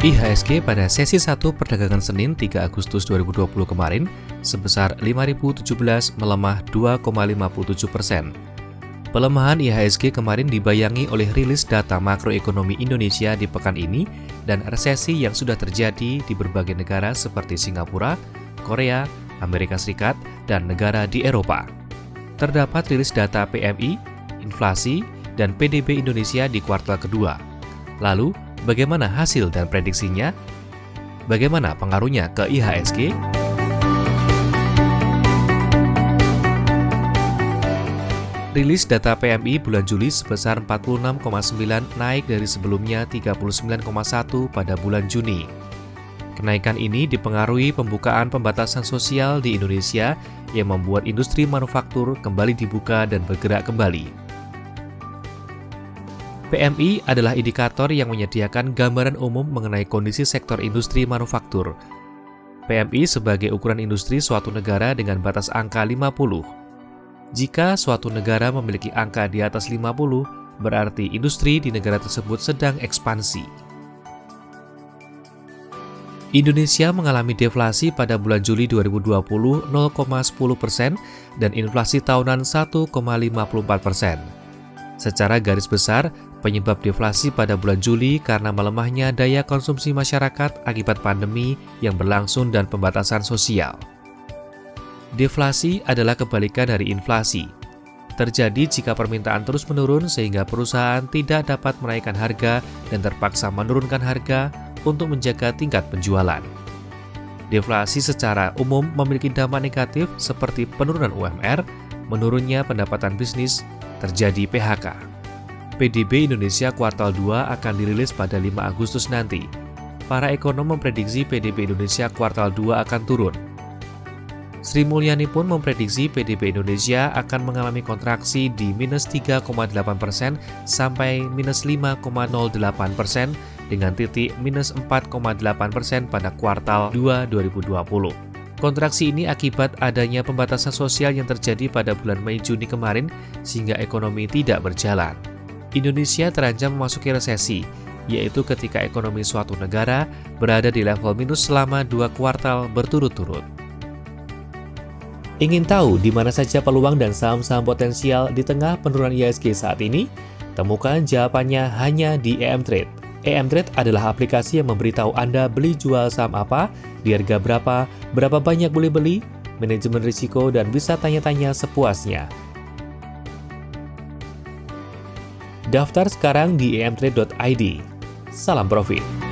IHSG pada sesi 1 perdagangan Senin 3 Agustus 2020 kemarin sebesar 5.017 melemah 2,57%. Pelemahan IHSG kemarin dibayangi oleh rilis data makroekonomi Indonesia di pekan ini dan resesi yang sudah terjadi di berbagai negara seperti Singapura, Korea, Amerika Serikat, dan negara di Eropa. Terdapat rilis data PMI, inflasi, dan PDB Indonesia di kuartal kedua. Lalu, bagaimana hasil dan prediksinya? Bagaimana pengaruhnya ke IHSG? Rilis data PMI bulan Juli sebesar 46,9 naik dari sebelumnya 39,1 pada bulan Juni. Kenaikan ini dipengaruhi pembukaan pembatasan sosial di Indonesia yang membuat industri manufaktur kembali dibuka dan bergerak kembali. PMI adalah indikator yang menyediakan gambaran umum mengenai kondisi sektor industri manufaktur. PMI sebagai ukuran industri suatu negara dengan batas angka 50. Jika suatu negara memiliki angka di atas 50, berarti industri di negara tersebut sedang ekspansi. Indonesia mengalami deflasi pada bulan Juli 2020 0,10% dan inflasi tahunan 1,54%. Secara garis besar, penyebab deflasi pada bulan Juli karena melemahnya daya konsumsi masyarakat akibat pandemi yang berlangsung dan pembatasan sosial. Deflasi adalah kebalikan dari inflasi. Terjadi jika permintaan terus menurun sehingga perusahaan tidak dapat menaikkan harga dan terpaksa menurunkan harga untuk menjaga tingkat penjualan. Deflasi secara umum memiliki dampak negatif seperti penurunan UMR, menurunnya pendapatan bisnis, terjadi PHK. PDB Indonesia kuartal 2 akan dirilis pada 5 Agustus nanti. Para ekonom memprediksi PDB Indonesia kuartal 2 akan turun. Sri Mulyani pun memprediksi PDB Indonesia akan mengalami kontraksi di minus 3,8% sampai minus 5,08% dengan titik minus 4,8% pada kuartal 2 2020. Kontraksi ini akibat adanya pembatasan sosial yang terjadi pada bulan Mei-Juni kemarin sehingga ekonomi tidak berjalan. Indonesia terancam memasuki resesi, yaitu ketika ekonomi suatu negara berada di level minus selama 2 kuartal berturut-turut. Ingin tahu di mana saja peluang dan saham-saham potensial di tengah penurunan IHSG saat ini? Temukan jawabannya hanya di EM Trade. EM Trade adalah aplikasi yang memberitahu Anda beli jual saham apa, di harga berapa banyak boleh beli, manajemen risiko, dan bisa tanya-tanya sepuasnya. Daftar sekarang di emtrade.id. Salam profit!